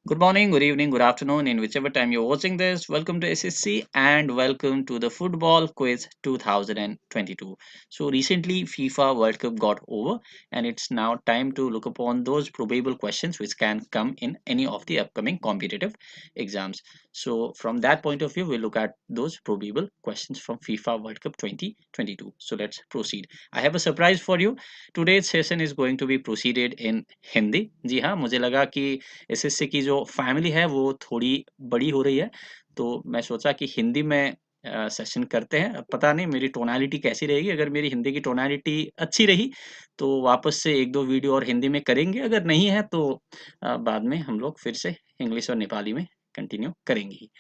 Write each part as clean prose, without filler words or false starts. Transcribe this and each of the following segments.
Good morning, good evening, good afternoon, in whichever time you're watching this. Welcome to SSC and welcome to the Football Quiz 2022. So, recently FIFA World Cup got over, and it's now time to look upon those probable questions which can come in any of the upcoming competitive exams. So, from that point of view, we'll look at those probable questions from FIFA World Cup 2022. So, let's proceed. I have a surprise for you. Today's session is going to be proceeded in Hindi. जी हाँ, मुझे लगा कि SSC की जो family है वो थोड़ी बड़ी हो रही है, तो मैं सोचा कि हिंदी में सेशन करते हैं। अब पता नहीं मेरी टोनालिटी कैसी रहेगी, अगर मेरी हिंदी की टोनालिटी अच्छी रही, तो वापस से 1-2 वीडियो और हिंदी में करेंगे, अगर नहीं है तो बाद में हम लोग फिर से इंग्लिश और नेपाली में कंटिन्यू करेंगे ही।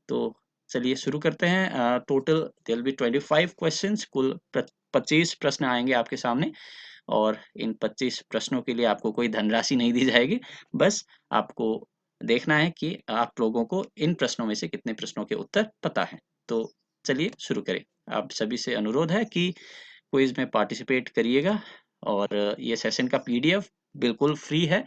तो चलिए शुरू करते हैं। Total there will be 25 questions, कुल 25 प्रश्न आएँगे आपके सामने और इन 25 प्रश्नों के लिए आपको कोई धनराशि नहीं दी जाएगी। बस आपको देखना है कि आप लोगों को इन प्रश्नों में से कितने प्रश्नों के उत्तर पता हैं। तो चलिए शुरू करें। आप सभी से अनुरोध है कि क्विज़ में पार्टिसिपेट करिएगा और ये सेशन का पीडीएफ बिल्कुल फ्री है,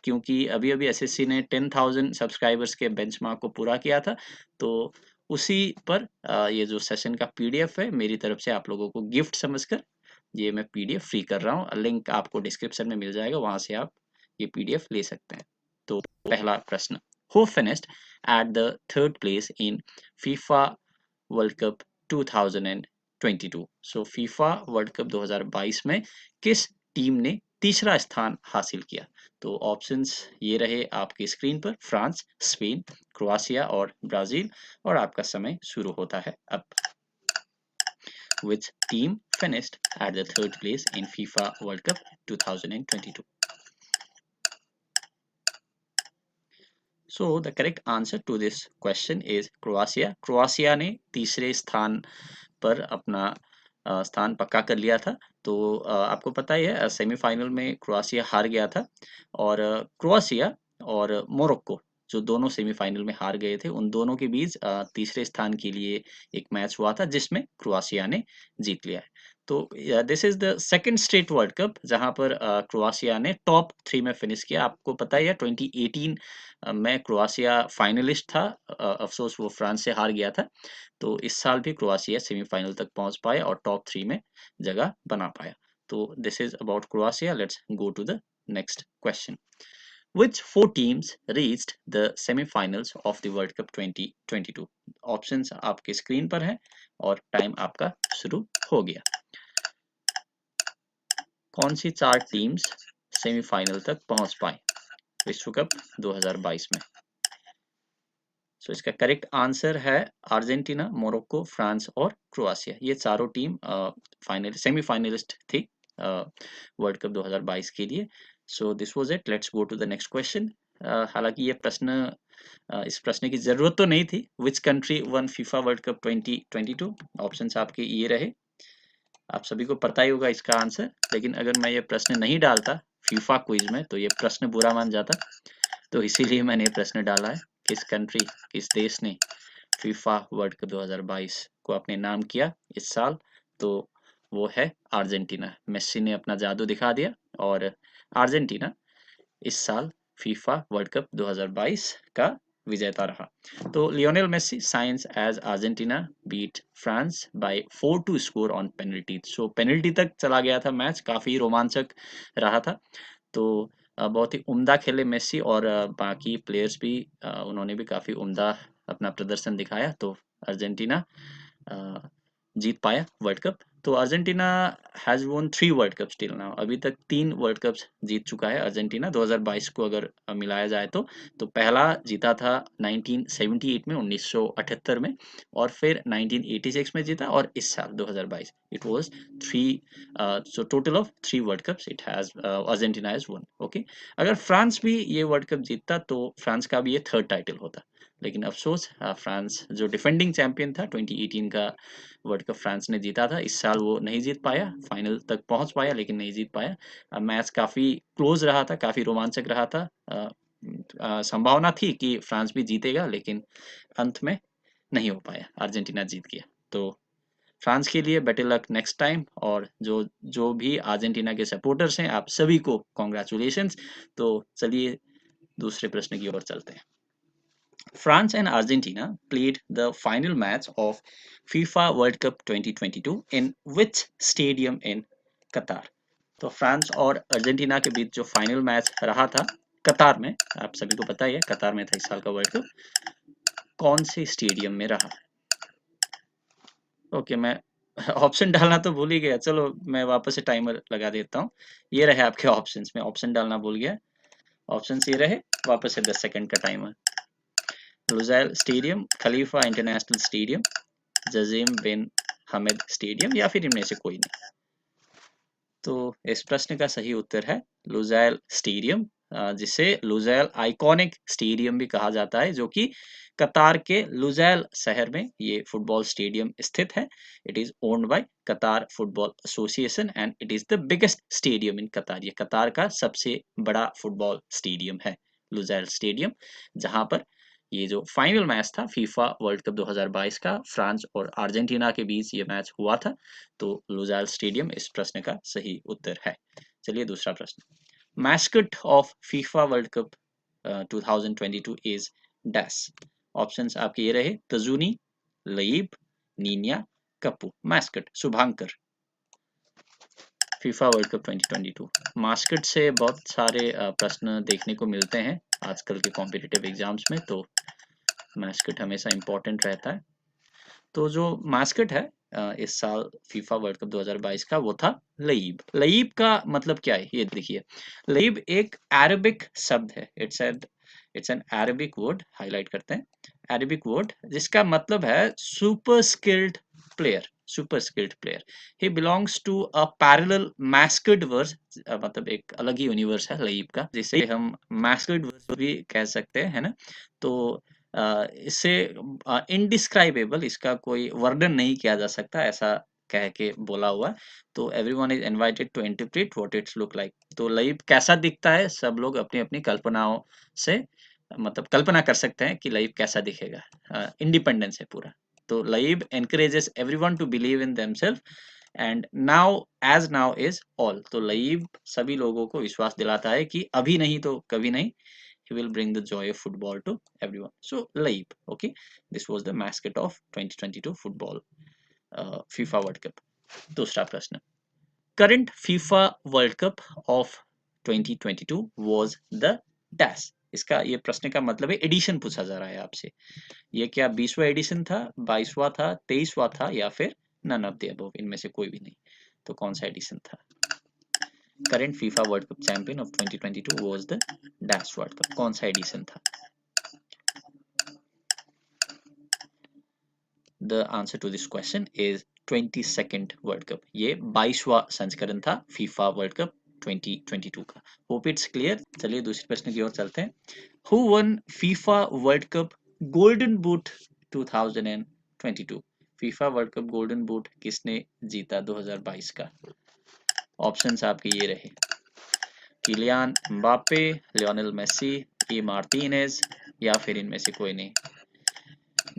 क्योंकि अभी-अभी एसएससी ने 10,000 सब्सक्राइबर्स के बेंचमार्क को पूरा किया था। तो उसी पर ये जो सेशन का पीडीएफ है, मेरी तरफ से आप लोगों को गिफ्ट समझकर ये मैं पीडीएफ फ्री कर रहा हूँ। लिंक आपको डिस्क्रिप्शन में मिल जाएगा, वहाँ से आप ये पीडीएफ ले सकते हैं। तो पहला प्रश्न, who finished at the third place in FIFA World Cup 2022? So FIFA World Cup 2022 में किस टीम ने तीसरा स्थान हासिल किया? तो ऑप्शंस ये रहे आपकी स्क्रीन पर, फ्रांस, स्पेन, क्रोएशिया और ब्राजील। और आपका समय शुरू होता है अब। Which team finished at the third place in FIFA World Cup 2022? So the correct answer to this question is Croatia. Croatia ने तीसरे स्थान पर अपना स्थान पक्का कर लिया था। तो आपको पता ही है सेमीफाइनल में क्रोएशिया हार गया था और क्रोएशिया और मोरक्को जो दोनों सेमीफाइनल में हार गए थे, उन दोनों के बीच तीसरे स्थान के लिए एक मैच हुआ था जिसमें क्रोएशिया ने जीत लिया है। तो this is the second state world cup जहां पर क्रोएशिया ने टॉप 3 में फिनिश किया। आपको पता ही है 2018 में क्रोएशिया फाइनलिस्ट था। अफसोस वो फ्रांस से हार गया था। तो इस साल भी क्रोएशिया सेमीफाइनल तक पहुंच पाया और टॉप 3 में जगह बना पाया। तो this is about Croatia. Let's go to the next question. Which four teams reached the semi-finals of the World Cup 2022? Options आपके स्क्रीन पर हैं और टाइम आपका शुरू हो गया। कौन सी 4 टीम्स सेमीफाइनल तक पहुंच पाई विश्व कप 2022 में? सो इसका करेक्ट आंसर है अर्जेंटीना, मोरक्को, फ्रांस और क्रोएशिया। ये चारों टीम फाइनल सेमीफाइनलिस्ट थी वर्ल्ड कप 2022 के लिए। So this was it. Let's go to the next question. हालांकि ये प्रश्न इस प्रश्न की जरूरत तो नहीं थी। Which country one FIFA World Cup 2022? Options आपके ये रहे। आप सभी को पता ही होगा इसका आंसर, लेकिन अगर मैं ये प्रश्न नहीं डालता फीफा क्विज में तो ये प्रश्न बुरा मान जाता। तो इसीलिए मैंने ये प्रश्न डाला है। किस कंट्री, किस देश ने फीफा वर्ल्ड कप 2022 को अपने नाम किया इस साल? तो वो है अर्जेंटीना। मेस्सी ने अपना जादू दिखा दिया और अर्जेंटीना इस साल फीफा वर्ल्ड कप 2022 का विजेता रहा। तो Lionel Messi since as Argentina beat France by 4-2 score on penalty. So penalty तक चला गया था मैच, काफी रोमांचक रहा था। तो बहुत ही उम्दा खेले मेसी और बाकी प्लेयर्स भी उन्होंने भी काफी उम्दा अपना प्रदर्शन दिखाया। तो अर्जेंटीना जीत पाया वर्ल्ड कप। तो अर्जेंटीना हैज वोन 3 वर्ल्ड कप्स टिल नाउ। अभी तक 3 वर्ल्ड कप्स जीत चुका है अर्जेंटीना 2022 को अगर मिलाया जाए तो पहला जीता था 1978 में, 1978 में, और फिर 1986 में जीता और इस साल 2022 it was 3। So total of 3 world cups it has Argentina has one. Okay, अगर फ्रांस भी ये वर्ल्ड कप जीतता तो फ्रांस का भी ये थर्ड टाइटल होता। लेकिन अफसोस फ्रांस जो डिफेंडिंग चैंपियन था 2018 का वर्ल्ड कप फ्रांस ने जीता था, इस साल वो नहीं जीत पाया। फाइनल तक पहुंच पाया लेकिन नहीं जीत पाया। मैच काफी क्लोज रहा था, काफी रोमांचक रहा था। संभावना थी कि फ्रांस भी जीतेगा लेकिन अंत में नहीं हो पाया, अर्जेंटीना जीत गया। तो फ्रांस के लिए बेटर लक नेक्स्ट टाइम। और जो जो भी अर्जेंटीना के सपोर्टर्स हैं, आप सभी को कॉन्ग्रेचुलेशंस। तो चलिए दूसरे प्रश्न की ओर चलते हैं। France and Argentina played the final match of FIFA World Cup 2022 in which stadium in Qatar? तो फ्रांस और अर्जेंटीना के बीच जो फाइनल मैच रहा था कतार में, आप सभी को पता ही है कतार में था इस साल का वर्ल्ड कप, कौन से स्टेडियम में रहा? ओके, मैं ऑप्शन डालना तो भूल ही गया, चलो मैं वापस से टाइमर लगा देता हूँ। ये रहे आपके ऑप्शंस में, ऑप्शन डालना भूल गया। ऑप्शंस ये रहे, वापस से 10 सेकंड का टाइमर। लुज़ाइल स्टेडियम, खलीफा इंटरनेशनल स्टेडियम, जजीम बिन हमेद स्टेडियम, या फिर इनमें से कोई नहीं। तो इस प्रश्न का सही उत्तर है लुज़ाइल स्टेडियम, जिसे लुज़ाइल आइकॉनिक स्टेडियम भी कहा जाता है, जो कि कतार के लुज़ाइल शहर में ये फुटबॉल स्टेडियम स्थित है। इट इज ओन्ड बाय कतार football association and it is the biggest stadium इन कतार। ये कतार का सबसे बड़ा फुटबॉल स्टेडियम है लुज़ाइल स्टेडियम, जहां पर ये जो फाइनल मैच था फीफा वर्ल्ड कप 2022 का, फ्रांस और अर्जेंटीना के बीच ये मैच हुआ था। तो लुज़ाइल स्टेडियम इस प्रश्न का सही उत्तर है। चलिए दूसरा प्रश्न, mascot of FIFA World Cup 2022 is dash. Options आपके ये रहे, तजूनी, लईब, नीनिया, कप्पू। मैस्कट शुभांकर, फीफा वर्ल्ड कप 2022। मास्कट से बहुत सारे प्रश्न देखने को मिलते हैं आजकल के कॉम्पिटिटिव एग्जाम्स में, तो मैस्कट हमेशा इंपॉर्टेंट रहता है। तो जो मास्कट है इस साल फीफा वर्ल्ड कप 2022 का, वो था लईब। लईब का मतलब क्या है ये देखिए, लईब एक अरबिक शब्द है। It's an Arabic word, highlight करते हैं, अरबिक वर्ड जिसका मतलब है super skilled player. Super skilled player, he belongs to a parallel mascot verse, मतलब एक अलग ही यूनिवर्स है लईब का, जिसे हम मैस्कट वर्स भी कह सकते हैं, है ना। तो इससे इनडिस्क्राइबेबल, इसका कोई वर्णन नहीं किया जा सकता, ऐसा कह के बोला हुआ। तो everyone is invited to interpret what its look like. तो लईब कैसा दिखता है, सब लोग अपनी अपनी कल्पनाओं से मतलब कल्पना कर सकते हैं कि लईब कैसा दिखेगा। इंडिपेंडेंस है पूरा। तो La'eeb encourages everyone to believe in themselves and now as now is all. तो लईब सभी लोगों को विश्वास दिलाता है कि अभी नहीं तो कभी नहीं, he will bring the joy of football to everyone. So Laib, okay, this was the mascot of 2022 football FIFA World Cup. दूसरा प्रश्न, current FIFA World Cup of 2022 was the dash। इसका ये प्रश्न का मतलब है एडिशन पूछा जा रहा है आपसे, ये क्या 20वां एडिशन था, 22वां था, 23वां था, या फिर नन ऑफ द अबव, इनमें से कोई भी नहीं। तो कौन सा एडिशन था? Current FIFA World cup champion of 2022 was the dash world cup, कौन सा एडिशन था? The answer to this question is 22nd world cup. ये 22वां संस्करण था फीफा वर्ल्ड कप 2022 का। Hope it's clear. चलिए दूसरे प्रश्न की ओर चलते हैं। Who won FIFA world Cup golden boot 2022? FIFA World Cup golden boot किसने जीता 2022 का? ऑप्शंस आपके ये रहे, किलियान एम्बापे, लियोनेल मेसी, ई मार्टिनेज, या फिर इनमें से कोई नहीं।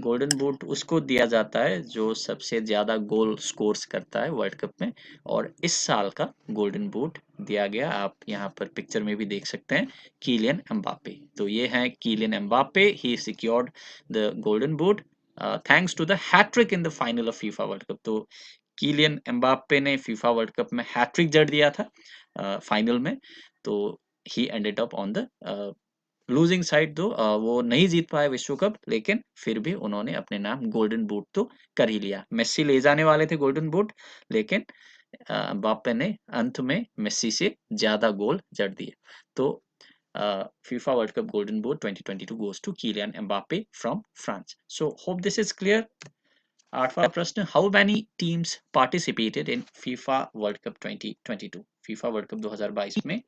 गोल्डन बूट उसको दिया जाता है जो सबसे ज्यादा गोल स्कोर्स करता है वर्ल्ड कप में, और इस साल का गोल्डन बूट दिया गया, आप यहाँ पर पिक्चर में भी देख सकते हैं, किलियन एम्बापे। तो ये है Kylian Mbappe, he secured the golden boot thanks to the hat trick in the final of FIFA World Cup. तो किलियन एम्बापे ने फीफा वर्ल्ड कप में हैट्रिक जड़ दिया था फाइनल में। तो he ended up on the losing side, though वो नहीं जीत पाए विश्व कप, लेकिन फिर भी उन्होंने अपने नाम गोल्डन बूट तो कर ही लिया। मेस्सी ले जाने वाले थे गोल्डन बूट, लेकिन बाप्पे ने अंत में मेस्सी से ज्यादा गोल जड़ दिए। तो FIFA World Cup Golden Boot 2022 goes to Kylian Mbappe from France. So hope this is clear. आठवां प्रश्न, how many teams participated in FIFA World Cup 2022? FIFA World Cup 2022 में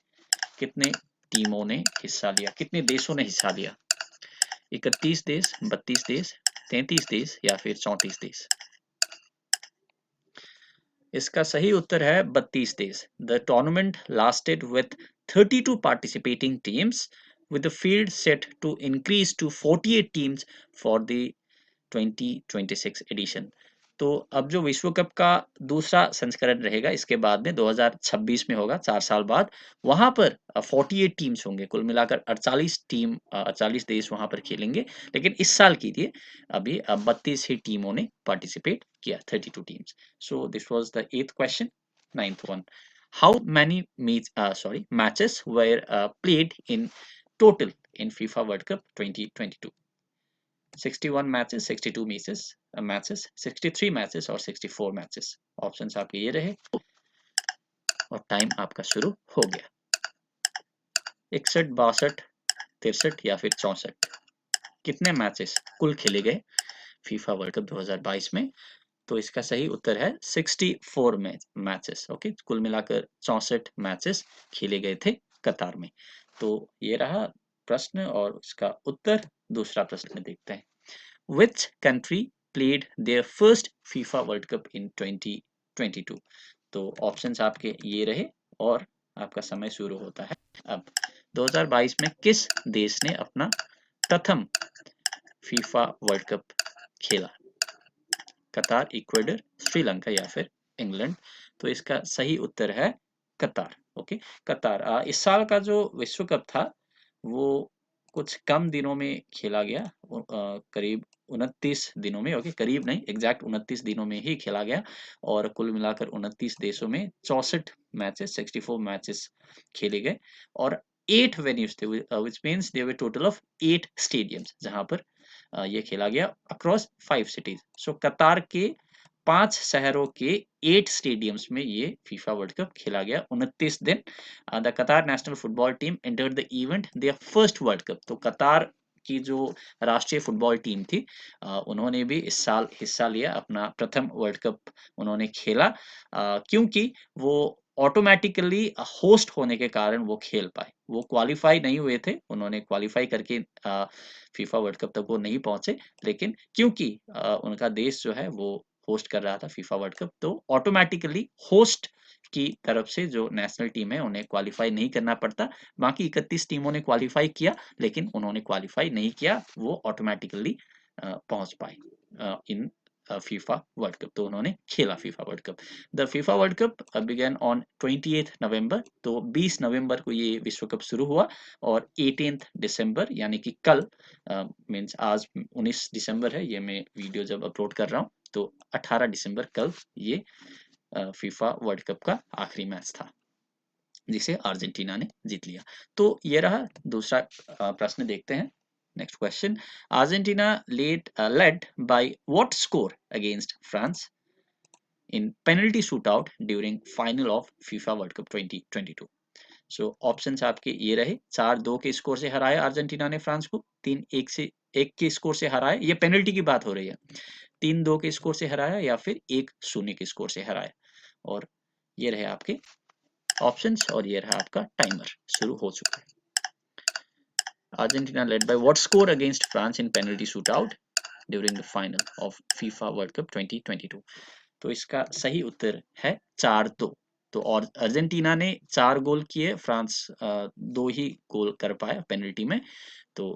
कितने टीमों ने हिस्सा लिया, कितने देशों ने हिस्सा लिया? 31 देश, 32 देश, 33 देश, या फिर 34 देश? इसका सही उत्तर है 32 देश। The tournament lasted with 32 participating teams with the field set to increase to 48 teams for the 2026 edition। तो अब जो विश्व कप का दूसरा संस्करण रहेगा इसके बाद में 2026 में होगा, 4 साल बाद। वहाँ पर 48 टीम्स होंगे, कुल मिलाकर 48 देश वहाँ पर खेलेंगे। लेकिन इस साल के लिए अभी 32 ही टीमों ने पार्टिसिपेट किया, 32 teams. So this was the 8th question. 9th one, how many matches were played in total in FIFA World Cup 2022? 61 matches, 62 matches, 63 matches और 64 मैचेस। ऑप्शंस आपके ये रहे और टाइम आपका शुरू हो गया। 61, 62, 63 या फिर 64, कितने मैचेस कुल खेले गए फीफा वर्ल्ड कप 2022 में? तो इसका सही उत्तर है 64 मैचेस। ओके, कुल मिलाकर 64 मैचेस खेले गए थे कतार में। तो ये रहा प्रश्न और इसका उत्तर। दूसरा प्रश्न देखते हैं। Which country played their first FIFA World Cup in 2022? तो ऑप्शंस आपके ये रहे और आपका समय शुरू होता है अब। 2022 में किस देश ने अपना प्रथम फीफा वर्ल्ड कप खेला? कतार, इक्वेडर, श्रीलंका या फिर इंग्लैंड? तो इसका सही उत्तर है कतार। ओके, कतार। इस साल का जो विश्व कप था वो कुछ कम दिनों में खेला गया, करीब 29 दिनों में। ओके, करीब नहीं, एग्जैक्ट 29 दिनों में ही खेला गया और कुल मिलाकर 29 देशों में 64 मैचेस, 64 मैचेस खेले गए और 8 वेन्यूज थे, which means there were total of 8 stadiums जहां पर ये खेला गया अक्रॉस 5 सिटीज। सो कतार के 5 शहरों के 8 स्टेडियम्स में ये फीफा वर्ल्ड कप खेला गया 29 दिन। The Qatar national football team entered the event their first World Cup. तो कतार की जो राष्ट्रीय फुटबॉल टीम थी उन्होंने भी इस साल हिस्सा लिया, अपना प्रथम वर्ल्ड कप उन्होंने खेला, क्योंकि वो ऑटोमेटिकली होस्ट होने के कारण वो खेल पाए। वो क्वालिफाई नहीं हुए थे, उन्होंने क्वालिफाई करके फीफा वर्ल्ड कप तक वो नहीं पहुंचे, लेकिन क्योंकि उनका देश जो है वो होस्ट कर रहा था फीफा वर्ल्ड कप, तो ऑटोमेटिकली होस्ट की तरफ से जो नेशनल टीम है उन्हें क्वालिफाई नहीं करना पड़ता। बाकी 31 टीमों ने क्वालिफाई किया, लेकिन उन्होंने क्वालिफाई नहीं किया, वो ऑटोमेटिकली पहुंच पाए इन फीफा वर्ल्ड कप। तो उन्होंने खेला FIFA World Cup. The FIFA World Cup began on 28 November. तो 20 नवंबर को ये विश्व कप शुरू हुआ और 18 दिसंबर यानी कि कल, मीन्स आज 19 दिसंबर है, ये मैं वीडियो जब अपलोड कर रहा हूँ, तो 18 दिसंबर कल ये फीफा वर्ल्ड कप का आखिरी मैच था जिसे अर्जेंटीना ने जीत लिया। तो ये रहा दूसरा प्रश्न। देखते हैं next question. Argentina led by what score against France in penalty shootout during final of FIFA World Cup 2022? So options आपके ये रहे। 4-2 के स्कोर से हराया अर्जेंटीना ने फ्रांस को, 3-1 के स्कोर से हराया, ये पेनल्टी की बात हो रही है, 3-2 के स्कोर से हराया या फिर 1-0 के स्कोर से हराया। और ये रहे आपके ऑप्शंस और ये रहा आपका टाइमर शुरू हो चुका है। Argentina led by what score against France in penalty shootout during the final of FIFA World Cup 2022? तो इसका सही उत्तर है 4-2। तो और अर्जेंटीना ने 4 गोल किए, फ्रांस 2 ही गोल कर पाया पेनल्टी में। तो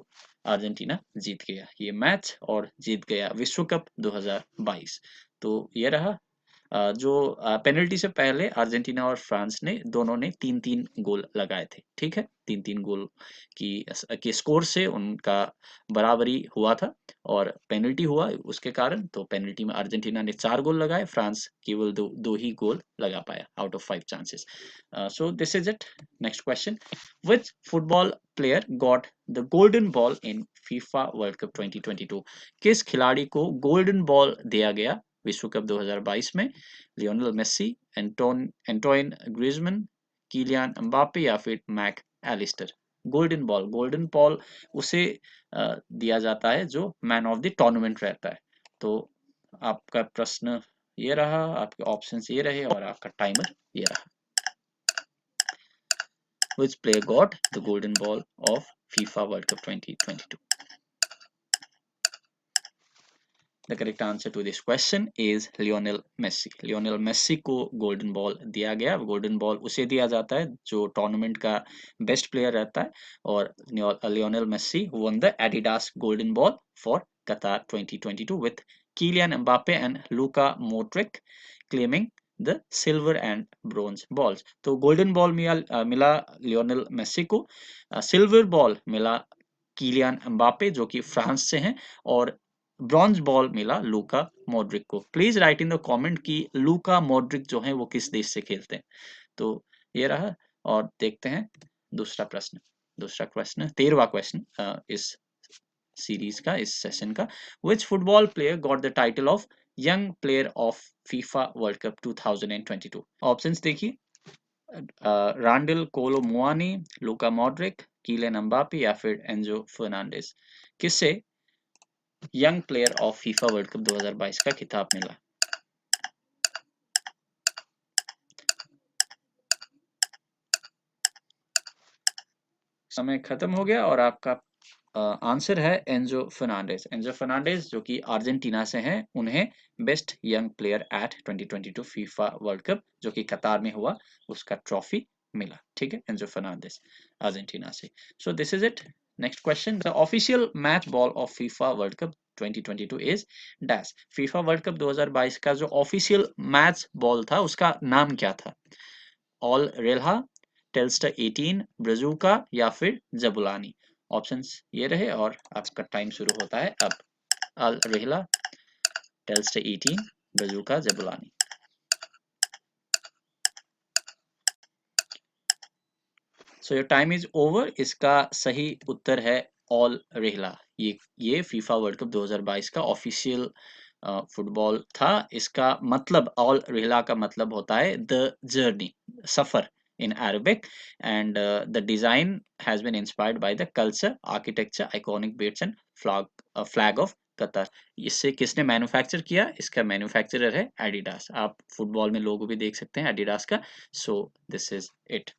अर्जेंटीना जीत गया ये मैच और जीत गया विश्व कप 2022। तो ये रहा जो पेनल्टी से पहले अर्जेंटीना और फ्रांस ने दोनों ने 3-3 गोल लगाए थे। ठीक है, 3-3 गोल की स्कोर से उनका बराबरी हुआ था और पेनल्टी हुआ उसके कारण। तो पेनल्टी में अर्जेंटीना ने 4 गोल लगाए, फ्रांस केवल दो ही गोल लगा पाया out of 5 chances. So this is it. Next question. Which football player got the golden ball in FIFA World Cup 2022? किस खिलाड़ी को गोल्डन बॉल दिया गया विश्व कप 2022 में? Lionel Messi, Antoine Griezmann, Kylian Mbappe या फिर मैक एलिस्टर? गोल्डन बॉल उसे दिया जाता है जो मैन ऑफ द टूर्नामेंट रहता है। तो आपका प्रश्न ये रहा, आपके ऑप्शंस ये रहे और आपका टाइमर ये रहा। Which player got the golden ball of FIFA World Cup 2022? The correct answer to this question is Lionel Messi. Lionel Messi को गोल्डन बॉल दिया गया। गोल्डन बॉल उसे दिया जाता है जो टूर्नामेंट का बेस्ट प्लेयर रहता है और Lionel Messi won the Adidas Golden Ball for Qatar 2022 with Kylian Mbappe and Luka Modric claiming the silver and bronze balls. तो गोल्डन बॉल मिला लियोनेल मेसी को, सिल्वर बॉल मिला कीलियन एम्बापे जो कि France से हैं, और ब्रॉन्ज बॉल मिला लूका मॉड्रिक को। Please right in the comment कि लूका मॉड्रिक जो है वो किस देश से खेलते हैं। तो ये रहा, और देखते हैं दूसरा प्रश्न। दूसरा क्वेश्चन 13वां क्वेश्चन इस सीरीज का, इस सेशन का। Which football player got the title of young player of FIFA World Cup 2022? Options देखिए, रांडल कोलो मुआनी, लूका मॉड्रिक, कीलियन एम्बापे या फिर एंजो फर्नांडिस। किससे young player of FIFA World Cup 2022 का खिताब मिला? समय खत्म हो गया और आपका आंसर है एंजो फर्नांडिस। एंजो फर्नांडिस जो कि अर्जेंटीना से हैं, उन्हें best young player at 2022 FIFA World Cup जो कि कतार में हुआ उसका ट्रॉफी मिला। ठीक है, एंजो फर्नांडिस अर्जेंटीना से। सो this is it. Next question, the official match ball of FIFA World Cup 2022 is dash. FIFA World Cup 2022 का जो ऑफिशियल मैच बॉल था उसका नाम क्या था? ऑल रेलहा, टेलस्टर 18, ब्राजुका या फिर जबुलानी। ऑप्शंस ये रहे और आपका टाइम शुरू होता है अब। Al Rihla, Telstar 18, Brazuca, Jabulani. So your time is over. इसका सही उत्तर है ऑल रेहला। ये फीफा वर्ल्ड कप 2022 का ऑफिशियल फुटबॉल था। इसका मतलब, ऑल रेहला का मतलब होता है the journey, suffer in Arabic, and the design has been inspired by the culture, architecture, iconic beats and flag of Qatar. इससे किसने मैन्युफैक्चर किया? इसका मैन्युफैक्चरर है एडिडास। आप फुटबॉल में लोगो भी देख सकते हैं एडिडास का। सो this is it.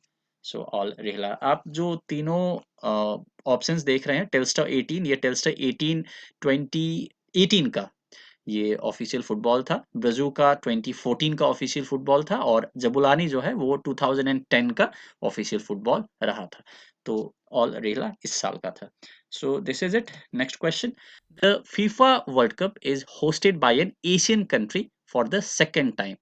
So all Rihla. आप जो तीनों ऑप्शंस देख रहे हैं, टेलस्टर 18, ये टेलस्टर 18 2018 का ये ऑफिशियल फुटबॉल था। ब्राज़ू का 2014 का ऑफिशियल फुटबॉल था, और जबुलानी जो है वो 2010 का ऑफिशियल फुटबॉल रहा था। तो ऑल रेला इस साल का था। सो this is it. Next question, the FIFA World cup is hosted by N Asian country for the second time.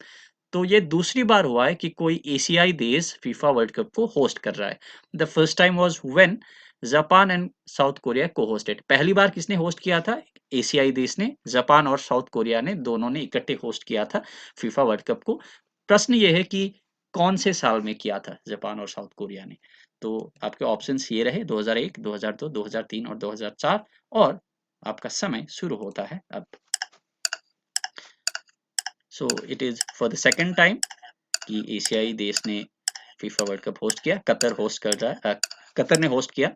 तो ये दूसरी बार हुआ है कि कोई एशियाई देश फीफा वर्ल्ड कप को होस्ट कर रहा है। The first time was when Japan and south Korea को होस्टेड। पहली बार किसने होस्ट किया था? एशियाई देश ने, जापान और साउथ कोरिया ने, दोनों ने इकट्ठे होस्ट किया था फीफा वर्ल्ड कप को। प्रश्न ये है कि कौन से साल में किया था जापान और साउथ कोरिया ने? तो आपके ऑप्शंस ये रहे, 2001, 2002, 2003 और 2004, और आपका समय शुरू होता है अब। So it is for the second time कि एशियाई देश ने फीफा वर्ल्ड कप होस्ट किया। कतर होस्ट कर रहा है, कतर ने होस्ट किया,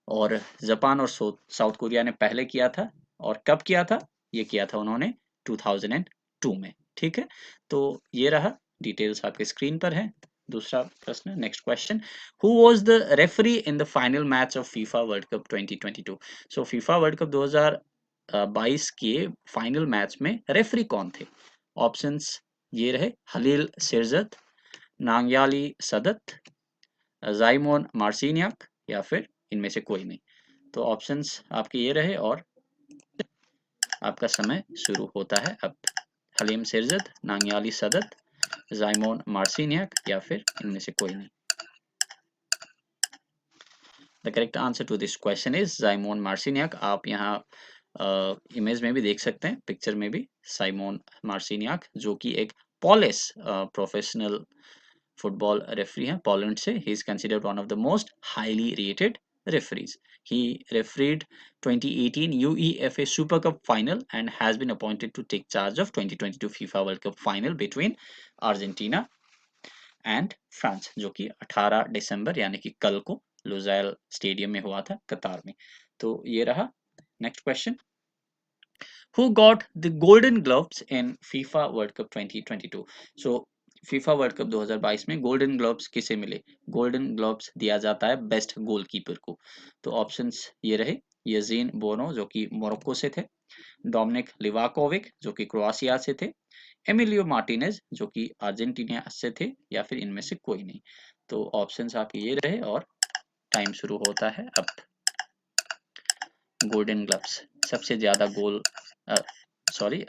और जापान और साउथ कोरिया ने पहले किया था। और कब किया था? ये किया था उन्होंने 2002 में। ठीक है, तो ये रहा, डिटेल्स आपके स्क्रीन पर है। दूसरा प्रश्न, next question, who was the referee in the final match of FIFA World Cup 2022? So FIFA World Cup 2022 के फाइनल मैच में रेफरी कौन थे? ऑप्शंस ये रहे, हलील सिरजत, नांग्याली सदत, जाइमोन मार्सिनियाक या फिर इनमें से कोई नहीं। तो ऑप्शंस आपके ये रहे, और आपका समय शुरू होता है अब। हलीम सिरजत, नांग्याली सदत, जाइमोन मार्सिनियाक या फिर इनमें से कोई नहीं। The correct answer to this question is Szymon Marciniak. आप यहाँ इमेज में भी देख सकते हैं, पिक्चर में भी, साइमोन मार्सिनियाक जो कि एक पॉलिश प्रोफेशनल फुटबॉल रेफरी हैं पोलैंड से। He is considered one of the most highly rated referees. He refereed 2018 UEFA Super Cup final and has been appointed to take charge of 2022 FIFA World Cup final between Argentina and France, जो कि 18 दिसंबर यानी कि कल को लुज़ाइल stadium में हुआ था, कतार में। तो ये रहा। Next question, who got the golden gloves in FIFA World Cup 2022? So FIFA World Cup 2022 में गोल्डन ग्लोव्स किसे मिले? गोल्डन ग्लोव्स दिया जाता है बेस्ट गोलकीपर को। तो ऑप्शंस ये रहे, यजीन बोनो जो कि मोरक्को से थे, डोमिनिक लिवाकोविक जो कि क्रोएशिया से थे, एमिलियो मार्टिनेज जो कि अर्जेंटीना से थे, या फिर इनमें से कोई नहीं। तो ऑप्शंस आपके ये रहे, और टाइम शुरू होता है अब। गोल्डन ग्लव्स, सबसे ज्यादा गोल, सॉरी,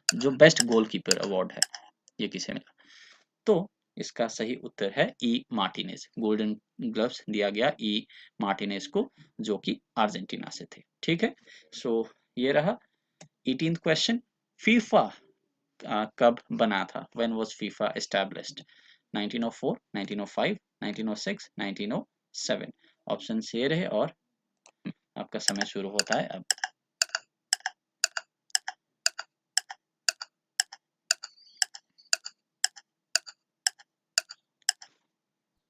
जो बेस्ट गोलकीपर अवार्ड है ये किसे मिला? तो इसका सही उत्तर है ई मार्टिनेज। गोल्डन ग्लव्स दिया गया ई मार्टिनेज को, जो कि अर्जेंटीना से थे। ठीक है, सो ये रहा 18th क्वेश्चन। फीफा कब बना था? When was FIFA established? 1904, 1905, 1906, 1907। Option ये रहे और आपका समय शुरू होता है अब।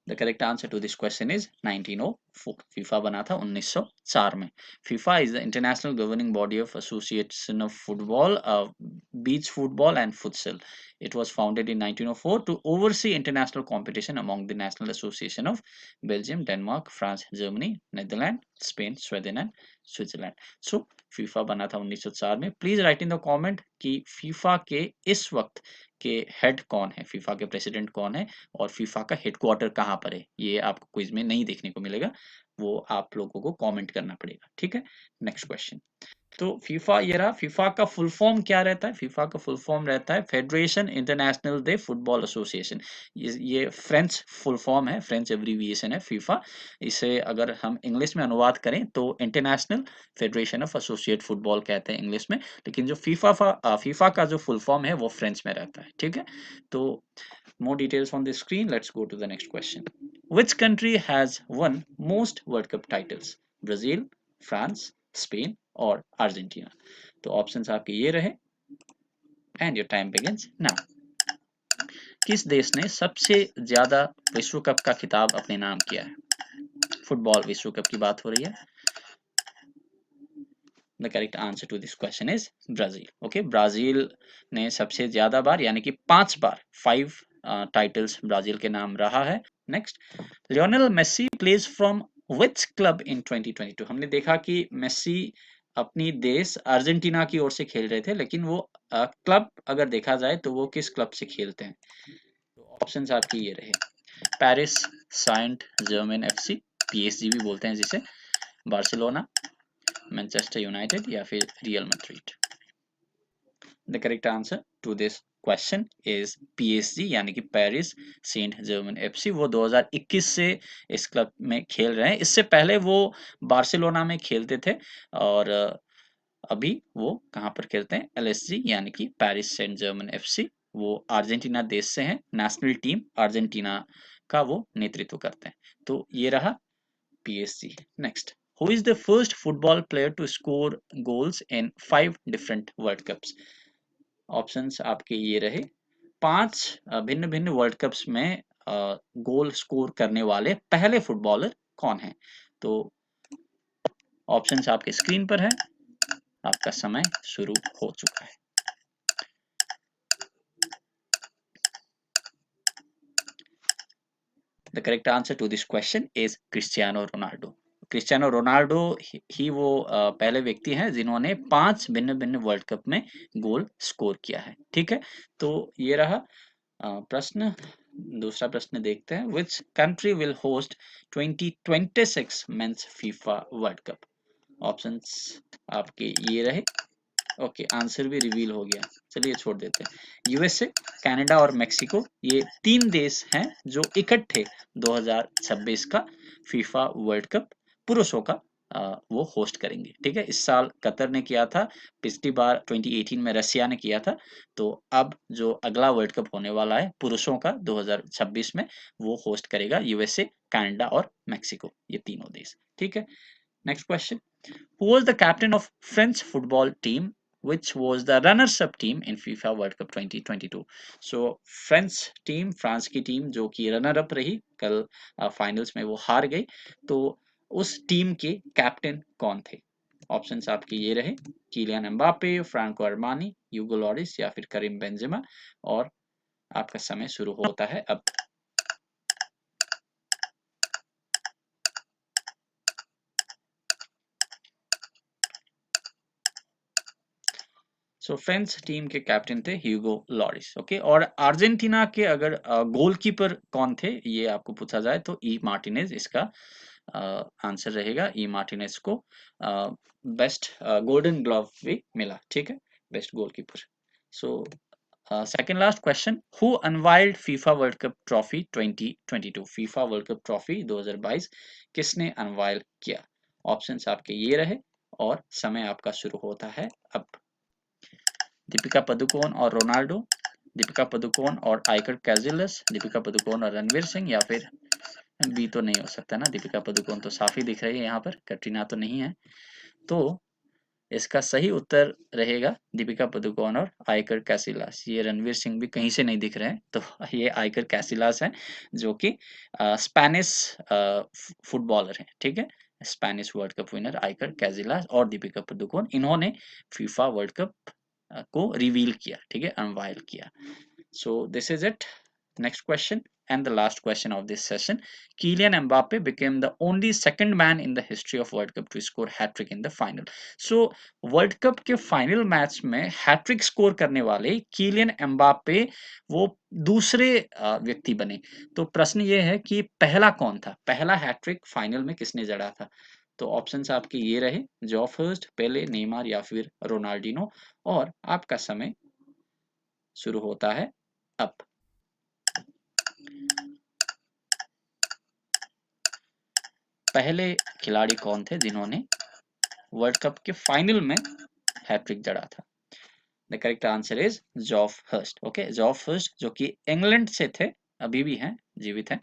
The correct answer to this question is 1904. FIFA बना था 1904 में। FIFA is the international governing body of association of football, beach football and futsal. It was founded in 1904 to oversee international competition among the national association of Belgium, Denmark, France, Germany, Netherlands, Spain, Sweden and Switzerland. So FIFA बना था 1904 में। Please right in the comment कि FIFA के इस वक्त के head कौन है, फीफा के प्रेसिडेंट कौन है और फीफा का हेडक्वार्टर कहाँ पर है। ये आपको क्विज में नहीं देखने को मिलेगा, वो आप लोगों को कमेंट करना पड़ेगा। ठीक है, नेक्स्ट क्वेश्चन। तो फीफा ये रहा। फीफा का फुल फॉर्म क्या रहता है? फीफा का फुल फॉर्म रहता है फेडरेशन इंटरनेशनल दे फुटबॉल एसोसिएशन। ये फ्रेंच फुल फॉर्म है, फ्रेंच एब्रीविएशन है फीफा। इसे अगर हम इंग्लिश में अनुवाद करें तो international federation of associate football कहते हैं इंग्लिश में, लेकिन जो फीफा का जो फुल फॉर्म है वो फ्रेंच में रहता है। ठीक है, तो more details on the screen. Let's go to the next question. Which country has won most World Cup titles? Brazil, France, Spain और अर्जेंटीना? तो ऑप्शंस आपके ये रहे and your time begins now. किस देश ने सबसे ज्यादा विश्व कप का खिताब अपने नाम किया है? फुटबॉल विश्व कप की बात हो रही है। The correct answer to this question is Brazil. Okay, Brazil ने सबसे ज्यादा बार यानी कि 5 बार 5 टाइटल्स ब्राजील के नाम रहा है। Next, Lionel Messi plays from which club in 2022? हमने देखा कि मेसी अपनी देश अर्जेंटीना की ओर से खेल रहे थे, लेकिन वो क्लब अगर देखा जाए तो वो किस क्लब से खेलते हैं? तो ऑप्शंस आपकी ये रहे, Paris Saint Germain FC, PSG भी बोलते हैं जिसे, बार्सिलोना, मैनचेस्टर यूनाइटेड या फिर Real Madrid. The correct answer to this question is PSG यानी कि पेरिस सेंट जर्मन एफसी। वो 2021 से इस क्लब में खेल रहे हैं। इससे पहले वो बार्सिलोना में खेलते थे और अभी वो कहाँ पर खेलते हैं? एलएसजी यानी कि पेरिस सेंट जर्मन एफसी। वो अर्जेंटीना देश से हैं, नेशनल टीम अर्जेंटीना का वो नेतृत्व करते हैं। तो ये रहा PSG. Next, who is the first football player to score goals in 5 different World Cups? Options आपके ये रहे, 5 भिन्न भिन्न वर्ल्ड कप्स में गोल स्कोर करने वाले पहले फुटबॉलर कौन है? तो ऑप्शंस आपके स्क्रीन पर है, आपका समय शुरू हो चुका है। The correct answer to this question is Cristiano Ronaldo. Cristiano Ronaldo ही वो पहले व्यक्ति हैं जिन्होंने 5 भिन्न भिन्न वर्ल्ड कप में गोल स्कोर किया है। ठीक है, तो ये रहा प्रश्न। दूसरा प्रश्न देखते हैं, which country will host 2026 men's FIFA World Cup? Options आपके ये रहे। ओके, आंसर भी रिवील हो गया, चलिए छोड़ देते हैं। यूएसए, कनाडा और मेक्सिको, ये 3 देश हैं जो इकट्ठे 2026 का फीफा वर्ल्ड कप पुरुषों का वो होस्ट करेंगे। ठीक है, इस साल कतर ने किया था, पिछली बार 2018 में रसिया ने किया था। तो अब जो अगला वर्ल्ड कप होने वाला है पुरुषों का 2026 में, वो होस्ट करेगा यूएसए, कनाडा और मेक्सिको, ये तीनों देश। ठीक है, next question, who was the captain of French football team which was the runners up team in FIFA World Cup 2022? So French team, France की टीम जो कि रनर अप रही, कल फाइनल्स में वो हार गई, तो उस टीम के कैप्टन कौन थे? ऑप्शंस आपके ये रहे, Kylian Mbappe, Franco Armani, यूगो loris या फिर करीम बेंजेमा। और आपका समय शुरू होता है अब। सो फ्रेंच टीम के कैप्टन थे ह्यूगो लॉरिस। ओके, और अर्जेंटीना के अगर गोलकीपर कौन थे ये आपको पूछा जाए तो ई मार्टिनेज इसका आंसर रहेगा ई मार्टिनेज को बेस्ट गोल्डन ग्लोव भी मिला, ठीक है, best goalkeeper. So second last question, who unveiled FIFA World Cup trophy 2022, FIFA World Cup trophy 2022 किसने अनवाइल किया? ऑप्शंस आपके ये रहे और समय आपका शुरू होता है अब। दीपिका पादुकोण और रोनाल्डो, दीपिका पादुकोण और आइकर कैजिलस, दीपिका पादुकोण और रणवीर सिंह, या फिर बी तो नहीं हो सकता ना, दीपिका पादुकोण तो साफ ही दिख रही है यहाँ पर, कटरीना तो नहीं है। तो इसका सही उत्तर रहेगा दीपिका पादुकोण और आइकर कैसिलास। ये रणवीर सिंह भी कहीं से नहीं दिख रहे हैं, तो ये आइकर कैसिलास हैं जो कि स्पेनिश फुटबॉलर हैं, ठीक है, Spanish World Cup winner Iker Casillas और दीपिका पादुकोण, इन्होंने फीफा वर्ल्ड कप को रिवील किया, ठीक है, अनवाइल किया। So this is it. Next question and the last question of this session. Kylian Mbappe became the only second man in the history of World Cup to score hat-trick in the final. So world Cup के final match में hat trick score करने वाले Kylian Mbappe वो दूसरे व्यक्ति बने। तो प्रश्न ये है कि पहला कौन था, पहला हैट्रिक फाइनल में किसने जड़ा था? तो ऑप्शंस आपके ये रहे, जॉ हर्स्ट, पेले, नेमार या फिर रोनाल्डिनो, और आपका समय शुरू होता है अब। पहले खिलाड़ी कौन थे जिन्होंने वर्ल्ड कप के फाइनल में हैट्रिक जड़ा था? The correct answer is Geoff Hurst. Okay, Geoff Hurst जो कि इंग्लैंड से थे, अभी भी हैं, जीवित हैं,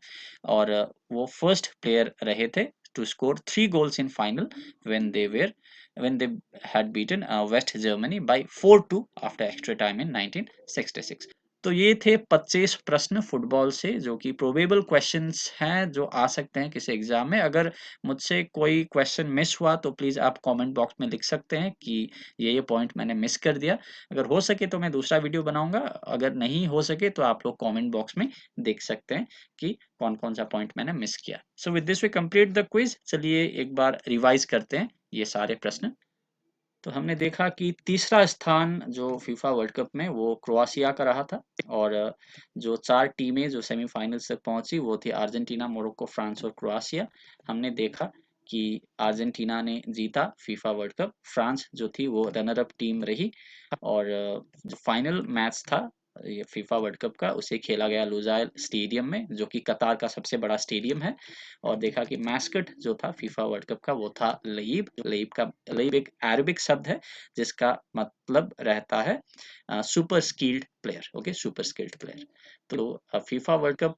और वो फर्स्ट प्लेयर रहे थे to score 3 goals in final when they had beaten West Germany by 4-2 after extra time in 1966। तो ये थे 25 प्रश्न फुटबॉल से जो कि प्रोबेबल क्वेश्चंस हैं जो आ सकते हैं किसी एग्जाम में। अगर मुझसे कोई क्वेश्चन मिस हुआ तो प्लीज आप कमेंट बॉक्स में लिख सकते हैं कि ये पॉइंट मैंने मिस कर दिया। अगर हो सके तो मैं दूसरा वीडियो बनाऊंगा, अगर नहीं हो सके तो आप लोग कमेंट बॉक्स में देख सकते हैं कि कौन कौन सा पॉइंट मैंने मिस किया। So with this we complete the quiz. चलिए एक बार रिवाइज करते हैं ये सारे प्रश्न। तो हमने देखा कि तीसरा स्थान जो फीफा वर्ल्ड कप में वो क्रोएशिया का रहा था, और जो 4 टीमें जो सेमीफाइनल्स तक पहुंची वो थी अर्जेंटीना, मोरक्को, फ्रांस और क्रोएशिया। हमने देखा कि अर्जेंटीना ने जीता फीफा वर्ल्ड कप, फ्रांस जो थी वो रनर अप टीम रही, और जो फाइनल मैच था ये फीफा वर्ल्ड कप का उसे खेला गया लुजाइल स्टेडियम में जो कि कतार का सबसे बड़ा स्टेडियम है। और देखा कि मैस्कट जो था फीफा वर्ल्ड कप का वो था लईब। लईब एक अरबिक शब्द है जिसका मतलब रहता है super skilled player. Okay, super skilled player. तो फीफा वर्ल्ड कप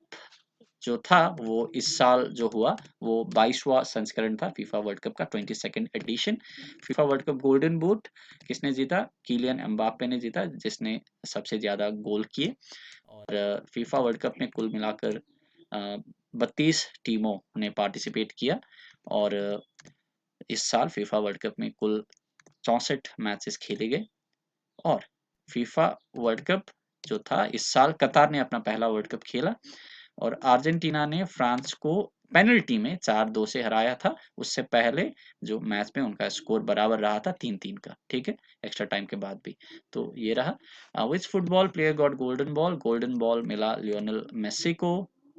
जो था वो इस साल जो हुआ वो 22वां संस्करण था फीफा वर्ल्ड कप का, 22nd edition. FIFA World Cup golden boot किसने जीता? कीलियन एम्बापे ने जीता, जिसने सबसे ज्यादा गोल किए। और फीफा वर्ल्ड कप में कुल मिलाकर 32 टीमों ने पार्टिसिपेट किया, और इस साल फीफा वर्ल्ड कप में कुल 64 मैचेस खेले गए। और फीफा वर्ल्ड कप जो था इस साल कतार ने अपना पहला वर्ल्ड कप खेला, और अर्जेंटीना ने फ्रांस को पेनल्टी में 4-2 से हराया था। उससे पहले जो मैच में उनका स्कोर बराबर रहा था 3-3 का, ठीक है, एक्स्ट्रा टाइम के बाद भी। तो ये रहा। Which football player got golden ball? Golden ball मिला लियोनेल मेसी को,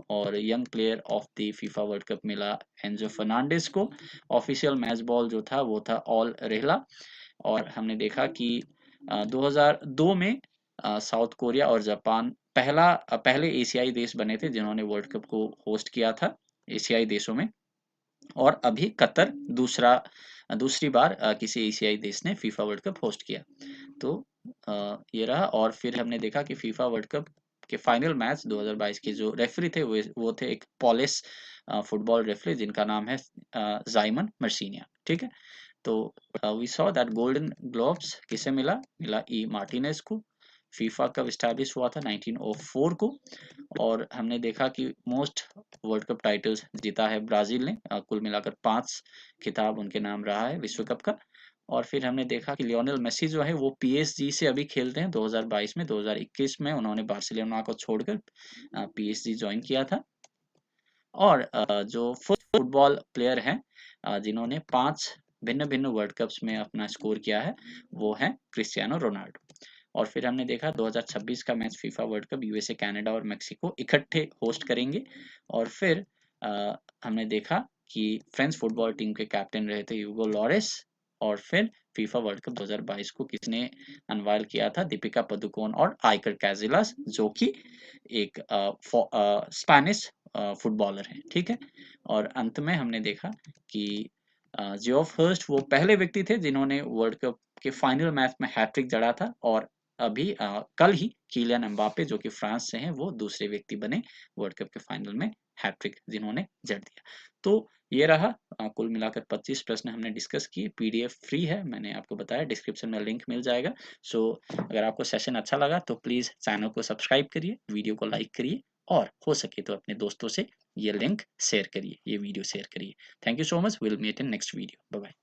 और young player of the FIFA World Cup मिला एंजो फर्नांडिस को। ऑफिशियल मैच बॉल जो था वो था ऑल रेहला। और हमने देखा कि 2002 में साउथ कोरिया और जापान पहले एशियाई देश बने थे जिन्होंने वर्ल्ड कप को होस्ट किया था एशियाई देशों में, और अभी कतर दूसरी बार किसी एशियाई देश ने फीफा वर्ल्ड कप होस्ट किया। तो ये रहा। और फिर हमने देखा कि फीफा वर्ल्ड कप के फाइनल मैच 2022 के जो रेफरी थे वो थे एक पॉलिश फुटबॉल रेफरी जिनका नाम है जाइमन मर्सिनिया, ठीक है। तो we saw that golden gloves किसे मिला ई मार्टिनेज को। फीफा कब स्टैब्लिश हुआ था? 1904 को। और हमने देखा कि मोस्ट वर्ल्ड कप टाइटल्स जीता है ब्राजील ने, कुल मिलाकर 5 खिताब उनके नाम रहा है विश्व कप का। और फिर हमने देखा कि लियोनेल मेसी जो है वो पीएसजी से अभी खेलते हैं 2022 में। 2021 में उन्होंने बार्सिलोना को छोड़कर पीएसजी ज्वाइन किया था। और जो फुटबॉल प्लेयर हैं जिन्होंने 5 भिन्न भिन्न वर्ल्ड कप्स में अपना स्कोर किया है वो है क्रिस्टियानो रोनाल्डो। और फिर हमने देखा 2026 का match FIFA World cup USA, Canada और मेक्सिको इकट्ठे होस्ट करेंगे। और फिर हमने देखा कि फ्रेंच फुटबॉल टीम के कैप्टन रहे थे ह्यूगो लॉरिस, और फिर फीफा वर्ल्ड कप 2022 को किसने अनवाइल किया था? दीपिका पादुकोण और आइकर कैजिलास, जो कि एक स्पेनिश फुटबॉलर है, ठीक है। और अंत में हमने देखा कि जियोफ हर्स्ट वो पहले व्यक्ति थे जिन्होंने वर्ल्ड कप के फाइनल मैच में हैट्रिक जड़ा था, और अभी कल ही किलियन एम्बापे जो कि फ्रांस से हैं वो दूसरे व्यक्ति बने वर्ल्ड कप के फाइनल में हैट्रिक जिन्होंने जड़ दिया। तो ये रहा कुल मिलाकर 25 प्रश्न हमने डिस्कस किए। पीडीएफ फ्री है, मैंने आपको बताया, डिस्क्रिप्शन में लिंक मिल जाएगा। सो अगर आपको सेशन अच्छा लगा तो प्लीज़ चैनल को सब्सक्राइब करिए, वीडियो को लाइक करिए, और हो सके तो अपने दोस्तों से ये लिंक शेयर करिए, ये वीडियो शेयर करिए। Thank you so much, will meet in next video. Bye bye.